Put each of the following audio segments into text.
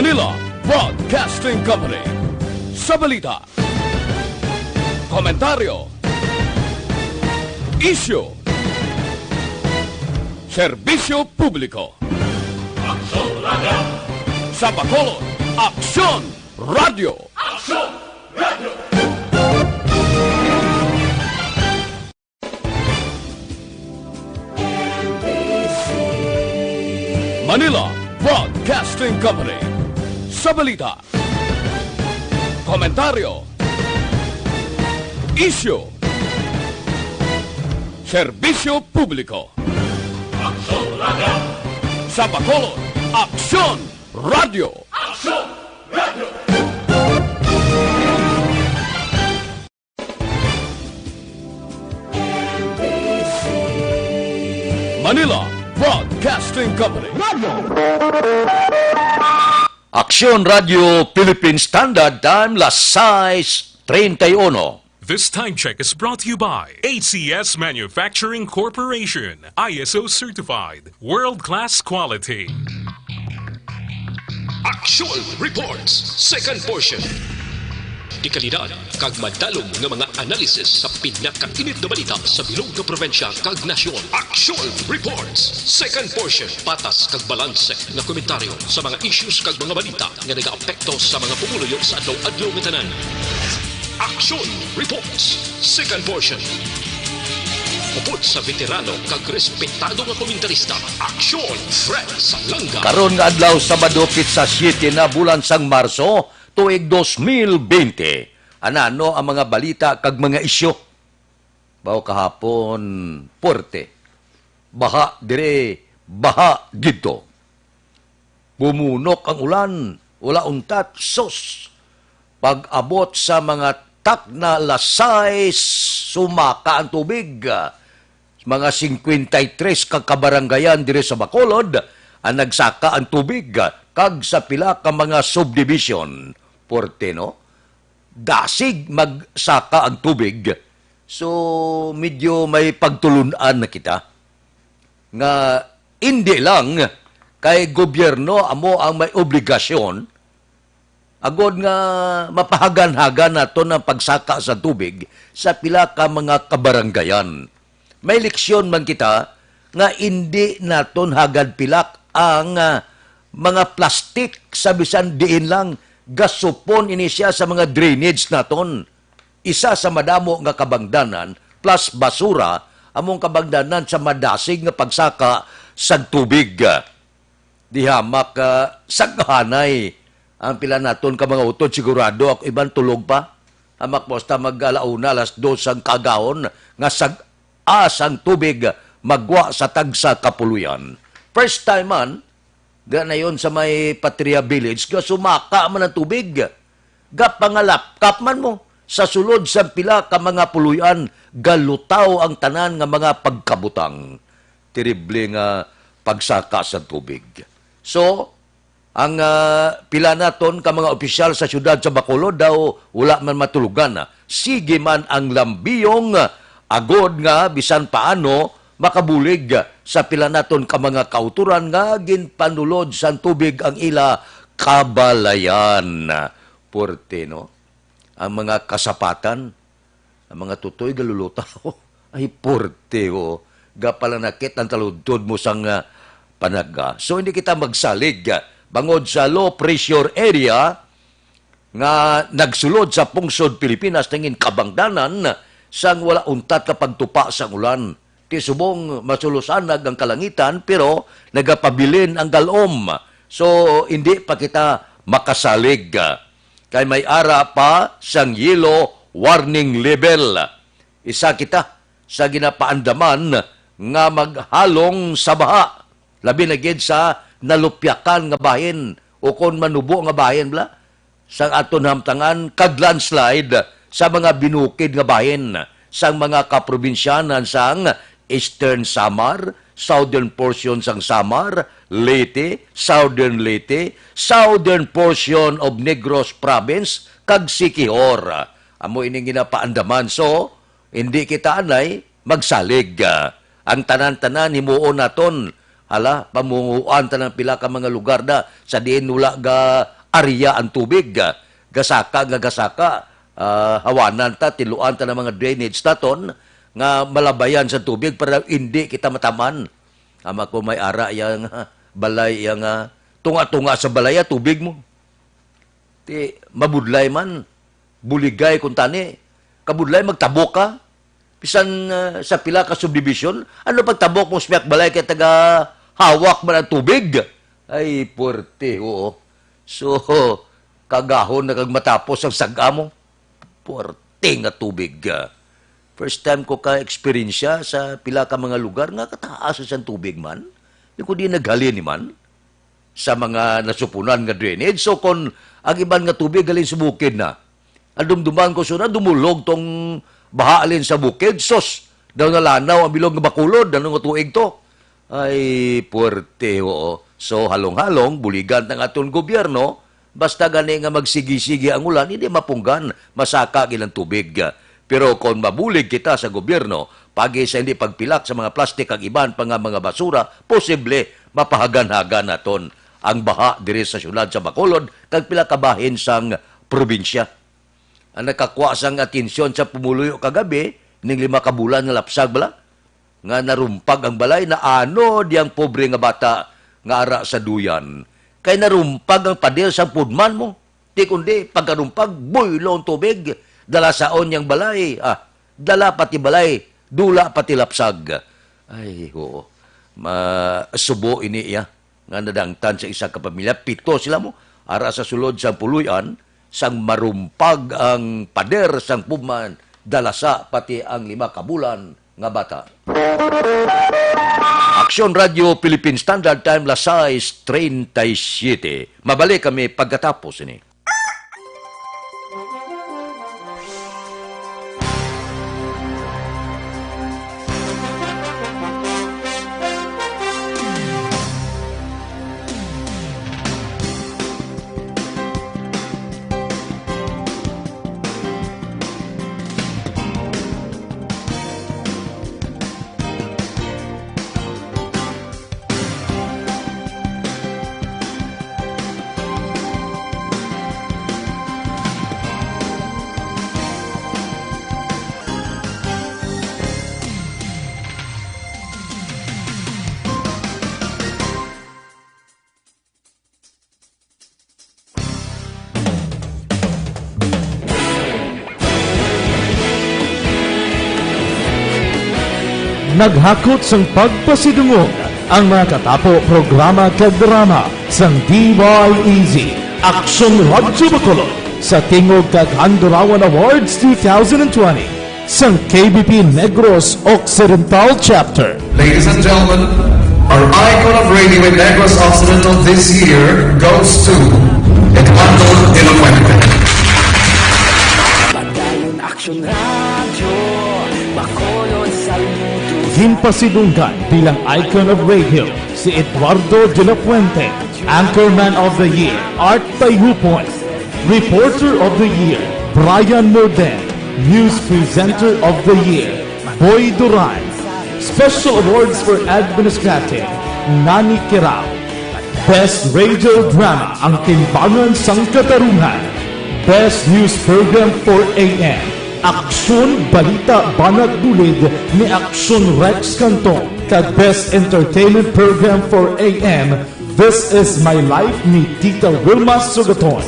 Manila Broadcasting Company. Sa balita, komentaryo, isyu, serbisyo publiko. Aksyon Radio! Sa Bacolod, Aksyon Radio! Aksyon Radio! Manila Broadcasting Company. Sa balita, komentaryo, isyu, serbisyo publiko. Aksyon Radio! Sa Bacolod, Aksyon Radio! Aksyon Radio! Manila Broadcasting Company. Aksyon Radio Philippine Standard Time, las 6:31. This time check is brought to you by ACS Manufacturing Corporation, ISO certified, world-class quality. Aksyon Reports, second portion. Di kalidad, kag madalom nga mga analisis sa pinakainit na balita sa bilog na probinsya kag nasyon. Aksyon Reports, second portion. Patas kag balanse nga komentaryo sa mga issues kag mga balita nga nagaapekto sa mga pumuluyo sa adlaw-adlaw nga tanan. Aksyon Reports, second portion. Upod sa veterano kag respetado nga komentarista. Aksyon Fred Salanga. Karon nga adlaw Sabado sa 7 na bulan sang Marso tuig 2020. Ano ang mga balita kag mga isyu? Bawo kahapon porte. Baha dire, baha dito. Bumunok ang ulan, wala untat sos. Pag-abot sa mga tak na lasay, sumaka ang tubig. Mga 53 kag kabaranggayan dire sa Bacolod ang nagsaka ang tubig kag sa pila ka mga subdivision. Porte, no? Dasig magsaka ang tubig. So, medyo may pagtulunan na kita. Nga, hindi lang kay gobyerno amo ang may obligasyon agod nga mapahagan-hagan nato ng pagsaka sa tubig sa pila ka mga kabaranggayan. May leksyon man kita nga hindi naton hagad pilak ang mga plastik sa bisan diin lang gasupon ini siya sa mga drainage naton. Isa sa madamo nga kabangdanan plus basura among kabangdanan sa madasig nga pagsaka sa tubig. Dihamak saghanay ang pila naton ka mga utod sigurado ako iban tulog pa. Hamak posta mag-alauna alas 2 ang kagahon nga asang tubig magwa sa tagsa kapuluyan. First time man, ganayon sa may Patria Village, sumaka man ang tubig. Pangalapkap man mo, sa sulod sa pila ka mga puluyan, galutaw ang tanan nga mga pagkabutang. Terrible nga pagsaka sa tubig. So, ang pila naton ka mga opisyal sa syudad sa Bacolod daw wala man matulugan. Sige man ang lambiyong agod nga bisan paano makabulig sa pila naton ka mga kauturan nga ginpanulod sa tubig ang ila kabalayan. Porte, no? Ang mga kasapatan, ang mga tutoy galulutaw, ay porte, oh. Gapalanakit ang taludtod mo sang panaga. So, hindi kita magsalig. Bangod sa low pressure area nga nagsulod sa pungsod Pilipinas tingin kabangdanan sang wala untat kapag tupa sa ulan. Tisubong masulusanag ang kalangitan pero nagapabilin ang galom. So, hindi pa kita makasalig. Kay may ara pa sang yellow warning level. Isa kita sa ginapaandaman nga maghalong sa baha. Labi na gid sa nalupyakan nga bahin o kon manubo nga bahin bla sa aton hamtangan kag landslide sa mga binukid nga bahin sang mga kaprobinsyanan sang Eastern Samar, southern portion sang Samar, Leyte, southern Leyte, southern portion of Negros Province kag Siquijor. Amo ining ginapaandaman. So, hindi kita anay magsalig. Ang tanan-tanan himuon naton Hala, pamunguan ta ng pila ka mga lugar na sa diin nula ga area ang tubig. Gasaka, hawanan ta, tiluan ta ng mga drainage taton nga malabayan sa tubig para hindi kita mataman. Ama ko may ara yang balay yang tunga-tunga sa balay tubig mo. Ti mabudlay man, buligay kung tani, kabudlay magtabok ka. Pisan sa pila ka subdivision, ano pagtabok mo sa balay kay taga hawak man ang tubig? Ay, puwerte, oo. So, kagahon na kag matapos ang saga mo. Puwerte nga tubig. First time ko ka-experience sa pila ka mga lugar nga kataas sa tubig man. Di ko di naghalin man sa mga nasupunan nga drainage. So, kung ang iban nga tubig galin sa bukid na, adumduman ko suna, dumulog tong bahalin sa bukid, sos, daw nga lanaw ang bilog nga bakulod, ano nga tuig to? Ay, puwerte, oo. So, halong-halong, buligan ng atong gobyerno, basta gani nga magsigi-sigi ang ulan, hindi mapunggan, masaka ilang tubig. Pero kung mabulig kita sa gobyerno, pagi sa hindi pagpilak sa mga plastik ang iban pa nga mga basura, posible mapahagan-hagan naton ang baha diri sa syudad sa Bacolod, kag pila kabahin sang probinsya. Ang nakakuha sang atensyon sa pumuluyo kagabi, ning 5 ka bulan nga lapsag bala, nga narumpag ang balay na ano diyang pobre nga bata nga ara sa duyan. Kay narumpag ang pader sa pudman mo. Di kundi pagkarumpag, boylo ang tubig. Dala saon yang balay. Dala pati balay, dula pati lapsag. Ay, oo. Masubo ini iya. Nga nadangtan sa isa ka pamilya. 7 sila mo. Ara sa sulod sa puluyan, sang marumpag ang pader sang pudman, dalasa pati ang 5 ka bulan nga bata. Aksyon Radio Philippine Standard Time, las 6:37. Mabalik kami pagkatapos ini. Naghakot sang pagpasidungog ang mga katapo programa kag drama sang DYEZ Aksyon Radyo Bacolod sa Tingog kag Handurawan Awards 2020 sang KBP Negros Occidental Chapter. Ladies and gentlemen, our icon of radio in Negros Occidental this year goes to Eduardo de la Fuente. Padayon Aksyon Radio, Bacolod Saludo. Himpasidunggan bilang icon of radio si Eduardo de la Fuente, Anchorman of the Year, Art Tayhupon, Reporter of the Year, Brian Morden, News Presenter of the Year, Boy Duran, Special Awards for Administrative, Nani Kirao, Best Radio Drama, Ang Timbangan sang Katarungan, Best News Program for AM, Aksyon Balita Banat Bulid ni Aksyon Rex Cantong, kag Best Entertainment Program for AM, This Is My Life ni Tita Wilma Sugaton.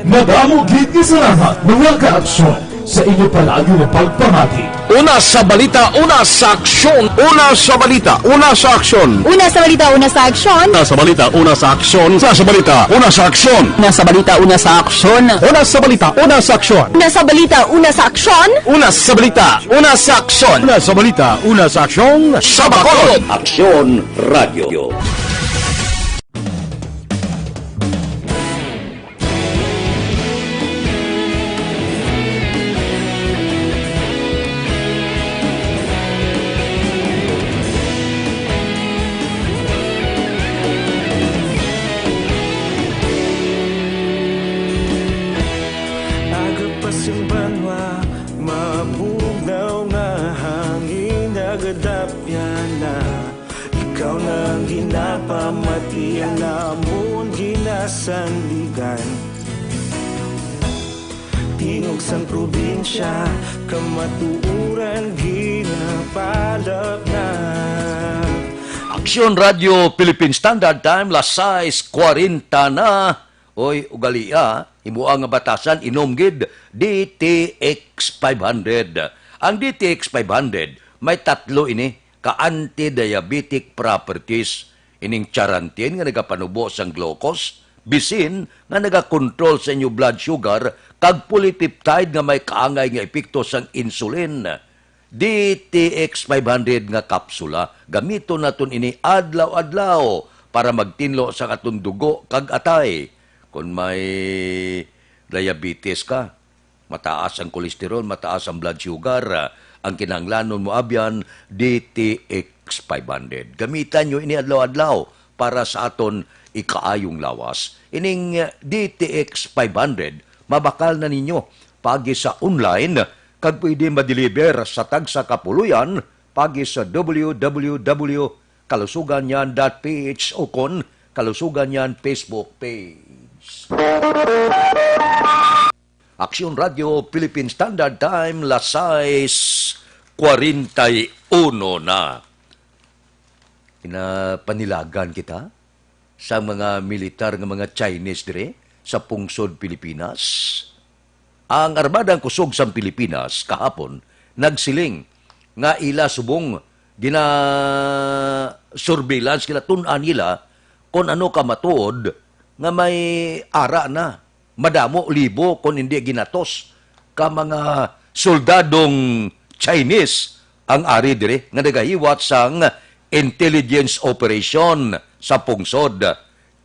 Madamo gid ni salamat mga ka-aksyon sa inyo palagi na pagpamati. Una sa balita, una sa aksyon. Una sa balita, una sa aksyon. Una sa balita, una sa aksyon. Una sa balita, una sa aksyon. Una sa balita, una sa aksyon. Una sa balita, una sa aksyon. Una sa balita, una sa aksyon. Una sa balita, una sa aksyon. Una sa balita, una sa aksyon. Una sa balita, una sa aksyon. Sa Bacolod. Aksyon Radio. Agapasimbangwa, mapugnaw na hangin, nagadapya na ikaw nang Amati ang namon ginasandigan, tingog sang probinsya, kamatuuran ginapalap na. Aksyon Radio Philippine Standard Time, las 6:40 na. Oy, ugalia, himuang nga batasan, inomgid, DTX 500. Ang DTX 500, may tatlo ini, ka-anti-diabetic properties. Ining charantin nga nagapanubo sang glucose, bisin nga nagakontrol sa inyo blood sugar, kag polypeptide nga may kaangay nga epekto sang insulin. DTX 500 nga kapsula, gamito naton ini adlaw-adlaw para magtinlo sa atong dugo kag atay. Kung may diabetes ka, mataas ang kolesterol, mataas ang blood sugar, ang kinahanglanon mo abyan, DTX 500. Gamitan nyo ini adlaw-adlaw para sa aton ikaayong lawas. Ining DTX 500, mabakal na ninyo pagi sa online, kag pwede ma-deliver sa tagsa kapuluyan pagi sa www.kalusuganyan.ph o kon Kalusuganyan Facebook page. Aksyon Radio Philippine Standard Time, las 6:41 na. Pinapanilagan kita sa mga militar ng mga Chinese dire sa pungsod Pilipinas. Ang Armadang Kusog sa Pilipinas kahapon nagsiling nga ila subong surveillance kila tun-an nila kung ano ka matuod nga may ara na madamo libo kung hindi ginatos ka mga soldadong Chinese ang ari dire nga nagahiwat sang intelligence operation sa pungsod.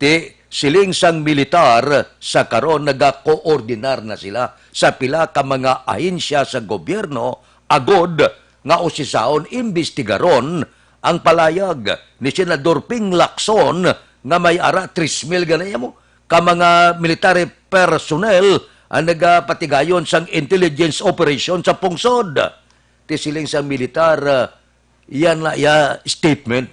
Ti siling sang militar sa karon nagakoordinar na sila sa pila ka mga ahensya sa gobyerno agod nga usisaon imbestigaron ang palayag ni Senador Ping Lacson nga may ara 3,000 ganaya mo ka mga military personnel ang nagapatigayon sang intelligence operation sa pungsod. Ti siling sang militar yan na statement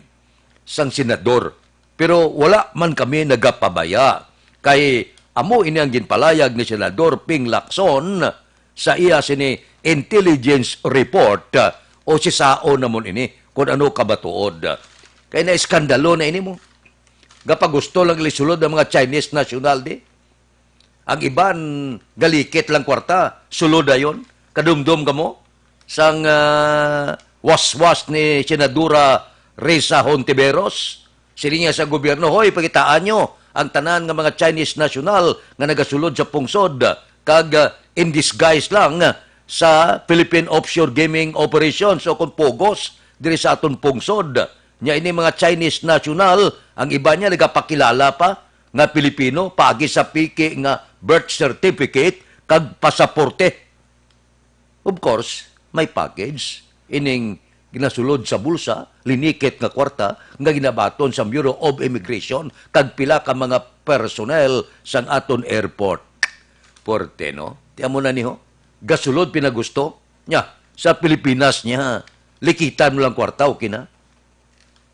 sang senador. Pero wala man kami nagapabaya. Kay amo ini ang ginpalayag ni Senador Ping Lacson sa iya sini intelligence report o si sao namon ini kung ano kabatuod. Kay na iskandalo na ini mo. Gapa gusto lang lisulod ng mga Chinese national di. Ang iban galikit lang kwarta, sulod ayon, kadumdum ka mo sang waswas ni Senadora Risa Hontiveros. Sili niya sa gobyerno, hoy, pagitaan nyo ang tanan ng mga Chinese national nga nagasulod sa pungsod kag in disguise lang sa Philippine Offshore Gaming Operations o kung pogos diri sa aton pungsod. Nya ini mga Chinese national, ang iba niya nagapakilala pa nga Pilipino, pagi sa piki nga birth certificate kag pasaporte. Of course, may package. Ining ginasulod sa bulsa, linikit nga kwarta, nga ginabaton sa Bureau of Immigration, kag pila ka mga personnel sang aton airport. Porte, no? Tiyan mo na niho. Gasulod pinagusto. Nya, sa Pilipinas niya, likitan mo lang kwarta, okay na?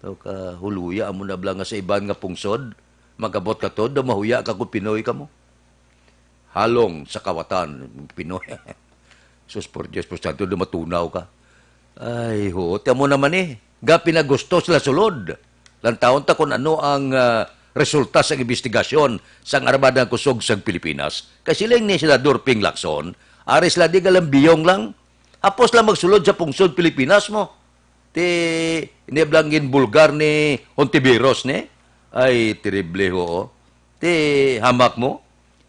Tao ka, huluya mo na blang nga sa iban nga pungsod, magabot ka to, mahuya ka kung Pinoy ka mo. Halong sa kawatan, Pinoy. Sus por Diyos, por santo, matunaw ka. Ay, ho, tiyan mo naman ga pinagusto sila sulod. Lantaon ta kung ano ang resulta sa investigasyon sang Armadang Kusog sa Pilipinas. Kasi lang ni Senador Ping Lacson, aris la di galambiyong lang. Apos lang magsulod sa pungsod Pilipinas mo. Ti, iniblangin bulgar ni Hontiveros ni. Ay, terrible ho. Ti, hamak mo.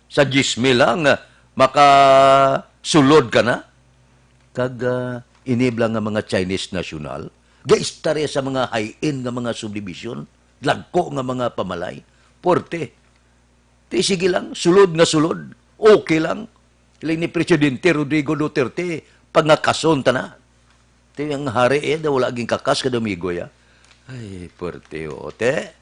Sa 10,000 lang, makasulod ka na. Kag, iniblang nga mga Chinese national, gaistarya sa mga high-end nga mga subdivision, lagko nga mga pamalay, porte. Ti sige lang, sulod nga sulod, okay lang. Ilang ni Presidente Rodrigo Duterte, pangakason ta na. Ti ang hari wala aging kakas kadamigo ya. Ay, porte te.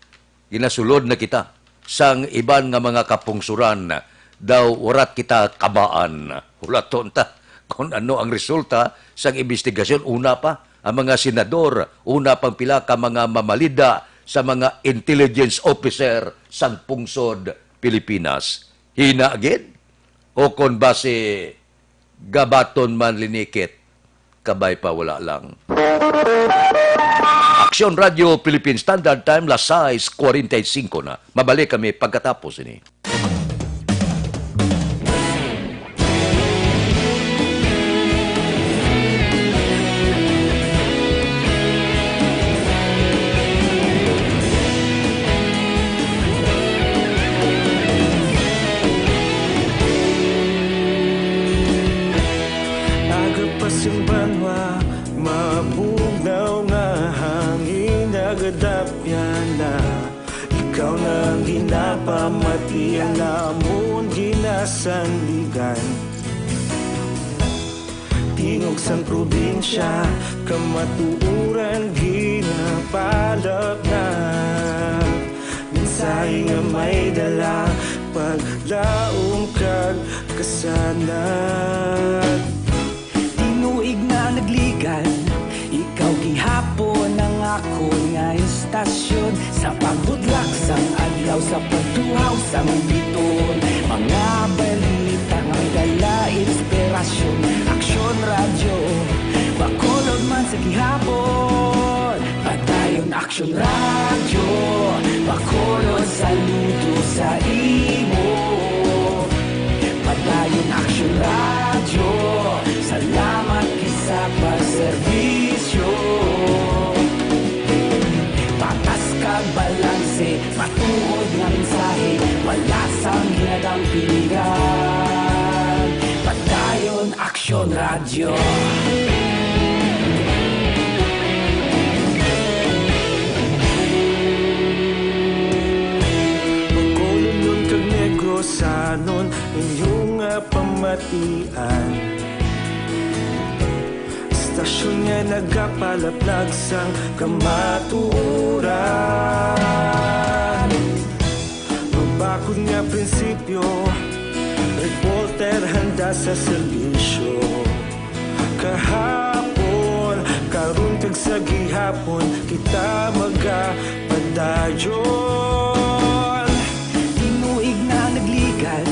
Ginasulod na kita sang iban nga mga kapungsuran daw warat kita kabaan. Hulaton ta kung ano ang resulta sa investigasyon. Una pa, ang mga senador, una pang pila ka mga mamalida sa mga intelligence officer sang pungsod Pilipinas. Hina gid o kon base gabaton man linikit kabay pa wala lang. Aksyon Radio Philippine Standard Time las 6:45 na. Mabalik kami pagkatapos ini. Simbanwa, mabugnaw nga hangin nagadapyan na. Ikaw nang ginapamati ang lamon ginasandigan. Tingog sang probinsya, kamatuuran ginapalap na. Minsay nga may dala, paglaom kag kasanat. Tinuig na nagligan, ikaw gihapon ang ako nga istasyon. Sa pagbudlak sang adlaw, sa pagtuhaw sang biton. Mga balita nga dala inspirasyon. Aksyon radyo, bakulod man sa gihapon. Padayon aksyon radyo, bakulod saludo sa imo. Padayon aksyon radyo, salamat kisa pagserbisyo. Patas kag balanse, matuod nga mensahe, wala sang ginadang piligan. Padayon aksyon radyo. Pagkulunod kag negosanon, inyong pamatian. Stasyon nga nagapalaplag sang kamatuuran. Mabakod nga prinsipyo, reporter handa sa serbisyo. Kahapon, karon kag sa gihapon, kita magapadayon. Tinuig na nagligan,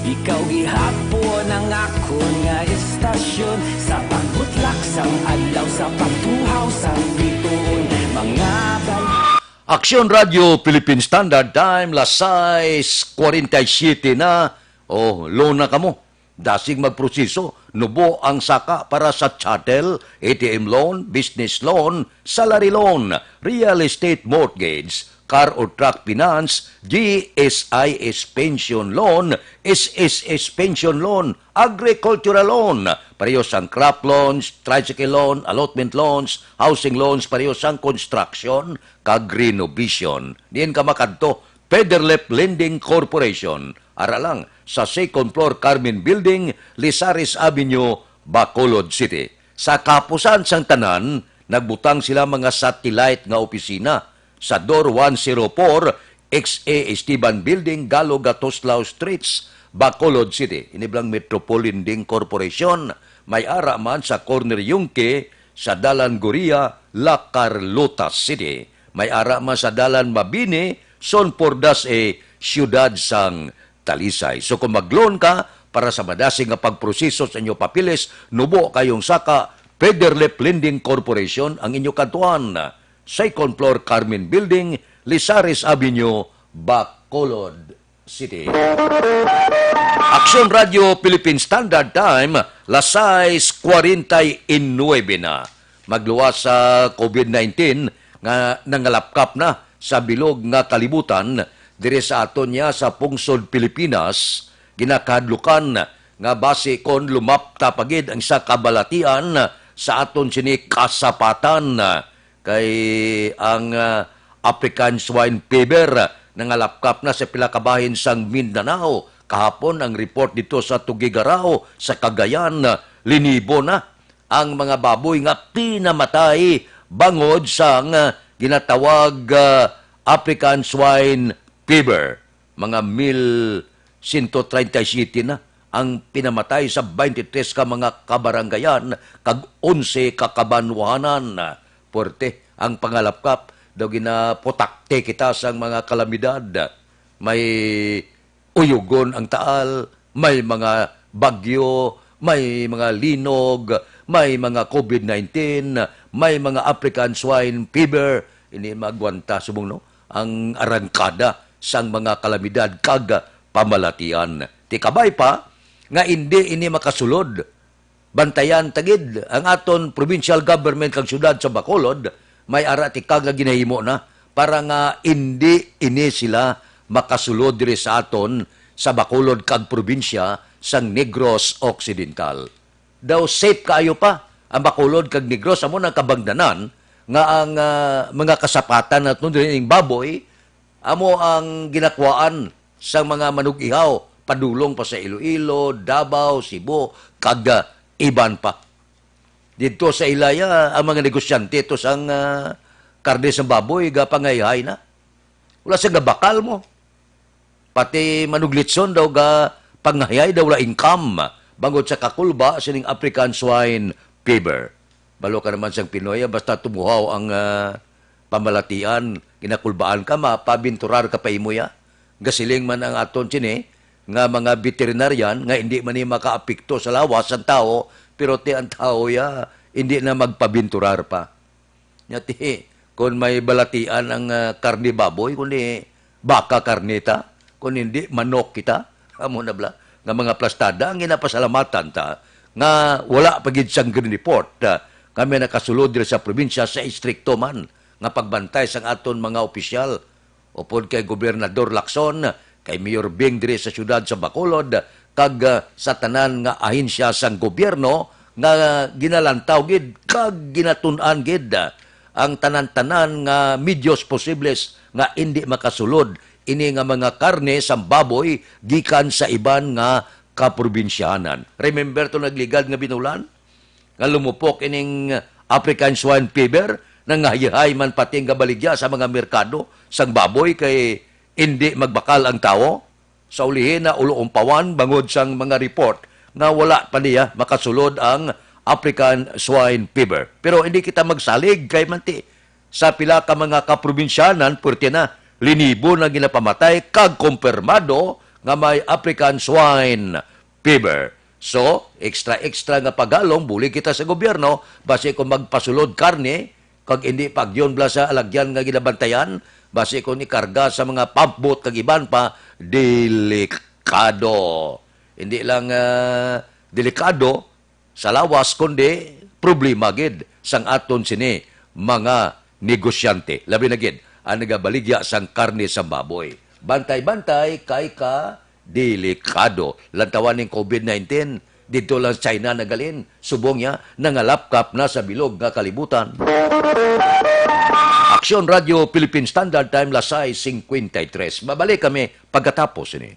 ikaw gihapon ang ako nga istasyon. Sa pagbutlak sang adlaw, sa pagtuhaw sang biton. Mga Aksyon Radio Philippine Standard Time las 6:47 na. Loan na kamo. Dasig magproseso, nubo ang saka para sa chattel, ATM loan, business loan, salary loan, real estate mortgage, car or truck finance, GSIS pension loan, SSS pension loan, agricultural loan, parehas ang crop loans, tricycle loan, allotment loans, housing loans, parehas ang construction, kag renovation. Diyan ka makadto, Federlep Lending Corporation, aralang sa second floor Carmen Building, Lizares Avenue, Bacolod City. Sa kapusan sang tanan, nagbutang sila mga satellite nga opisina sa Door 104, XA Esteban Building, Galo Gatoslao Streets, Bacolod City. Iniblang Metropolitan Lending Corporation, may ara man sa Corner Yungke, sa Dalan Goria, La Carlota City. May ara man sa Dalan Mabini, Son Pordas Siyudad sang Talisay. So kung mag-loan ka para sa madasing nga pagproseso sa inyo papilis, nubo kayong saka Federlep Lending Corporation ang inyo kantuan. Second floor Carmen Building, Lizares Avenue, Bacolod City. Aksyon Radio Philippine Standard Time, las 6:49 na. Magluwas sa COVID-19 nga nangalapkap na sa bilog nga kalibutan diri sa aton niya sa pungsod Pilipinas, ginakadlukan nga base kon lumapta pagid ang isa kabalatian sa aton sini kasapatan kay ang African swine fever nangalapkap na sa pila ka bahin sang Mindanao. Kahapon ang report dito sa Tuguegarao sa Cagayan, linibo na ang mga baboy nga pinamatay bangod sang ginatawag African swine fever. Mga 1,137 na ang pinamatay sa 23 ka mga kabaranggayan kag 11 ka kabanwahanan. Porte ang pangalapkap daw ginapotakte kita sa mga kalamidad. May uyugon ang taal, may mga bagyo, may mga linog, may mga COVID-19, may mga African swine fever, ini magwanta subong no ang arangkada sang mga kalamidad kag pamalatian. Ti kabay pa nga hindi ini makasulod. Bantayan tagid ang aton provincial government kag syudad sa Bacolod may ara ti kag nga ginahimo na para nga hindi ini sila makasulod diri sa aton sa Bacolod kag probinsya sang Negros Occidental. Daw safe kaayo pa ang Bacolod kag Negros amo nang kabangdanan nga ang mga kasapatan naton diri ning baboy amo ang ginakwaan sa mga manug-ihaw padulong pa sa Iloilo, Davao, Cebu kag iban pa. Dito sa Ilaya ang mga negosyante ito sang karne sa baboy gapangayhay na. Wala sa gabakal mo. Pati manuglitson daw ga panghayay daw la income bangod sa kakulba sining African swine fever. Balo ka naman sang Pinoy basta tumuhaw ang pamalatian, ginakulbaan ka mapabinturar ka pa imo ya. Gasiling man ang aton sini nga mga veterinarian nga hindi man ni makaapekto sa lawas ang tao pero ti ang tao ya hindi na magpabinturar pa. Nyati kung may balatian ang karne baboy kundi baka karneta kung hindi manok kita amo na bla nga mga plastada ang ginapasalamatan ta nga wala pagid sang green report kami nakasulod diri sa probinsya sa istrikto man nga pagbantay sang aton mga opisyal upod kay Gobernador Lacson kay Mayor Bing diri sa syudad sa Bacolod kag sa tanan nga ahensya sang gobyerno nga ginalantaw gid kag ginatun-an gid ang tanan-tanan nga medios posibles nga hindi makasulod ini nga mga karne sa baboy gikan sa iban nga kaprobinsyanan. Remember to nagligad nga binulan nga lumupok ining African swine fever nangahihay man pati nga baligya sa mga merkado sang baboy kay hindi magbakal ang tao. Sa ulihin na ulo-umpawan bangod sang mga report na wala pa niya makasulod ang African swine fever. Pero hindi kita magsalig kay manti. Sa pila ka mga kaprobinsyanan, pwerte na, linibo na ginapamatay kag kumpirmado nga may African swine fever. So, extra nga pagalong, buli kita sa gobyerno, base kung magpasulod karne, kag hindi pagyon bla sa alagyan nga ginabantayan, base kung ikarga sa mga pump boat kag iban pa, delikado. Hindi lang delikado sa lawas, kundi problema gid sang aton sini mga negosyante. Labi na gid, ang nagabaligya sang karne sa baboy. Bantay-bantay kay ka delikado. Lantawan ng COVID-19, dito lang China nagalin. Subong niya, nangalapkap na sa bilog nga kalibutan. Aksyon Radio Philippine Standard Time, Lasay 53. Babalik kami pagkatapos ini.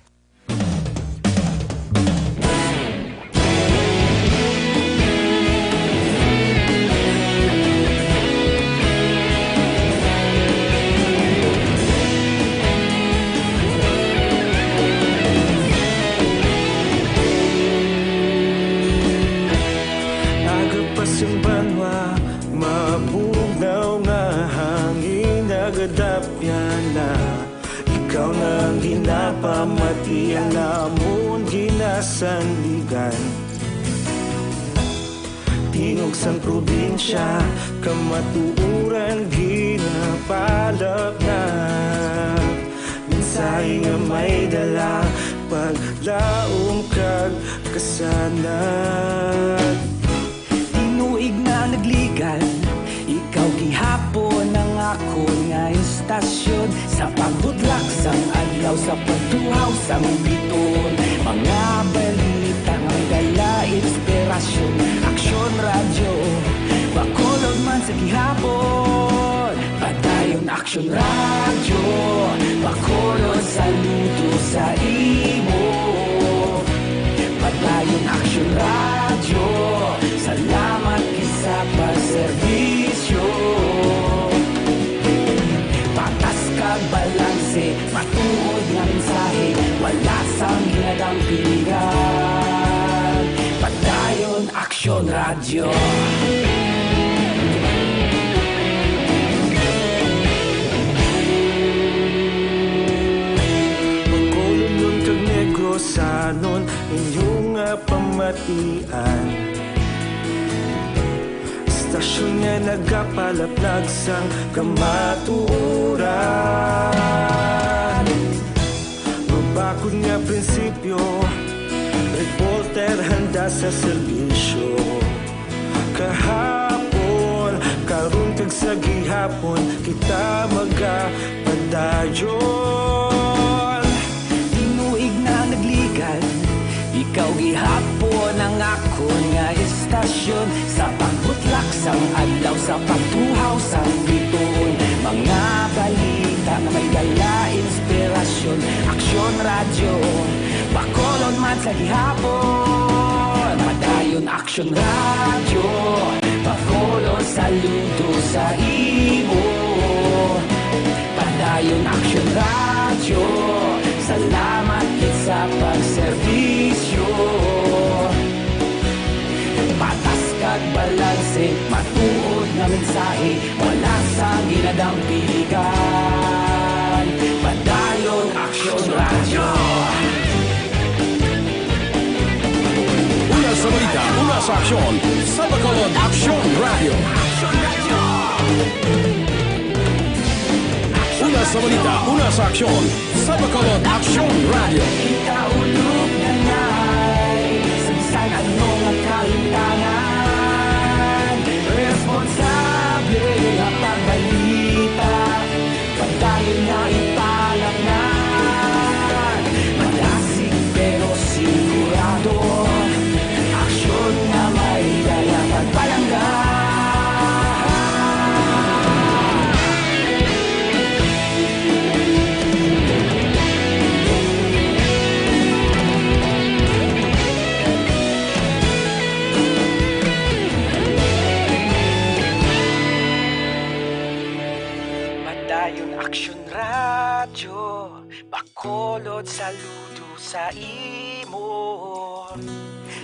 Pamatian namon ginasandigan Tingog sang probinsya kamatuuran ginapalap na Minsay nga may dala paglaom kag kasanat Tinuig na nagligan ikaw gihapon ang ako nga istasyon sa pagbutlak sang adlaw sa pagtuhaw sang biton mga balita nga dala inspirasyon aksyon radyo Bacolod man sa gihapon padayon aksyon radyo Bacolod saludo sa imo padayon aksyon radyo salamat kisa pagserbisyo patas kag balanse matuod nga mensahe wala sang ginadang pilihan padayon aksyon radyo danon inyong pamatian. Istasyon nga nagapalaplag sang kamaturan. Mabakod nga prinsipyo, reporter handa sa serbisyo. Kahapon, karun kag sa gihapon, kita magapadayon. Tinuig na nagligan, ikaw gihapon ang akon nga istasyon. Sa pagbutlak sang adlaw, sa pagtuhaw sang bituon, mga balita na may dala inspirasyon. Aksyon radyo, bakolon man sa gihapon. Padayon aksyon radyo, bakolon saludo sa imo. Padayon aksyon radyo, salamat kit sa pagserbisyo. Patas kag balanse, matuod nga mensahe, wala sa ginadampigan. Padayon aksyon radyo. Una sa balita, una sa aksyon, sa Bacolod Aksyon Radio. Una sa balita, una sa aksyon, sa Bacolod Aksyon Radio. Ikaulog na ngay, sansan anong ang kalintangan. Responsable na pagbalita, pagdayon na ipalangnan. Malasig pero sigurado, aksyon na may dala pagpalanggan. Padayon aksyon radyo, bakolod saludo sa imo.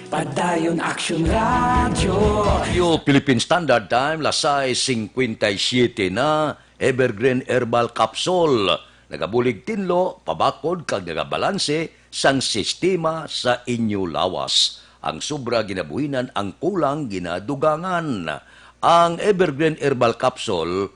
Padayon aksyon radyo. Radio Philippine Standard Time, lasay 57 na, Evergreen Herbal Capsule. Nagabulig tinlo, pabakod kag nagabalanse sang sistema sa inyo lawas. Ang sobra ginabuhinan, ang kulang ginadugangan. Ang Evergreen Herbal Capsule,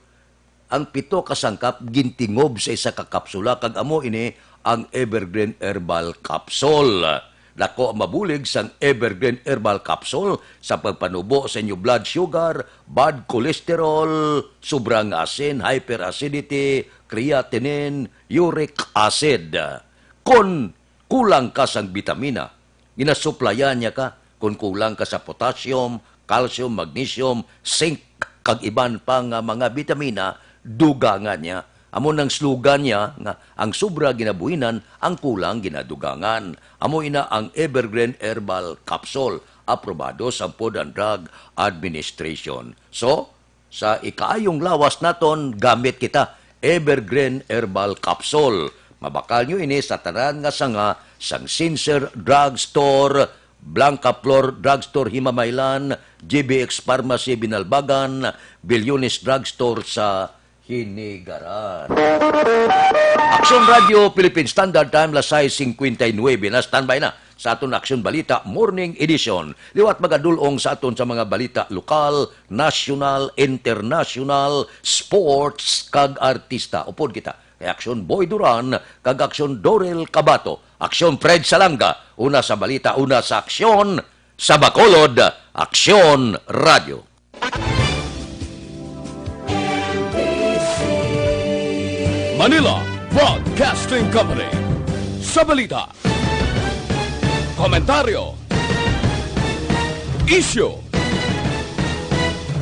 ang 7 kasangkap gintingob sa isa ka kapsula, kag amo ini ang Evergreen Herbal Capsule. Dako mabulig sang Evergreen Herbal Capsule sa pagpanubo sa inyo blood sugar, bad cholesterol, sobrang asin, hyperacidity, creatinine, uric acid. Kung kulang ka sang vitamina, ginasuplayan niya ka. Kung kulang ka sa potassium, calcium, magnesium, zinc, kag iban pa nga mga vitamina, dugangan niya. Amo nang slogan niya nga ang sobra ginabuhinan, ang kulang ginadugangan. Amo ina ang Evergreen Herbal Capsule, aprobado sa Food and Drug Administration. So, sa ikaayong lawas naton, gamit kita Evergreen Herbal Capsule. Mabakal nyo ini sa tanan nga sanga sang Sincere Drugstore, Blanca Flor Drugstore Himamaylan, GBX Pharmacy Binalbagan, Bilyones Drugstore sa Hinigaran. Aksyon Radio Philippine Standard Time, lasay 59 na. Standby na sa aton Aksyon Balita Morning Edition. Liwat magadulong sa aton sa mga balita lokal, national, international, sports, kag artista. Upod kita kay Aksyon Boy Duran, kag Aksyon Dorel Cabato, Aksyon Fred Salanga. Una sa balita, una sa aksyon, sa Bacolod Aksyon Radio. Manila Broadcasting Company. Sa balita, komentaryo, issue,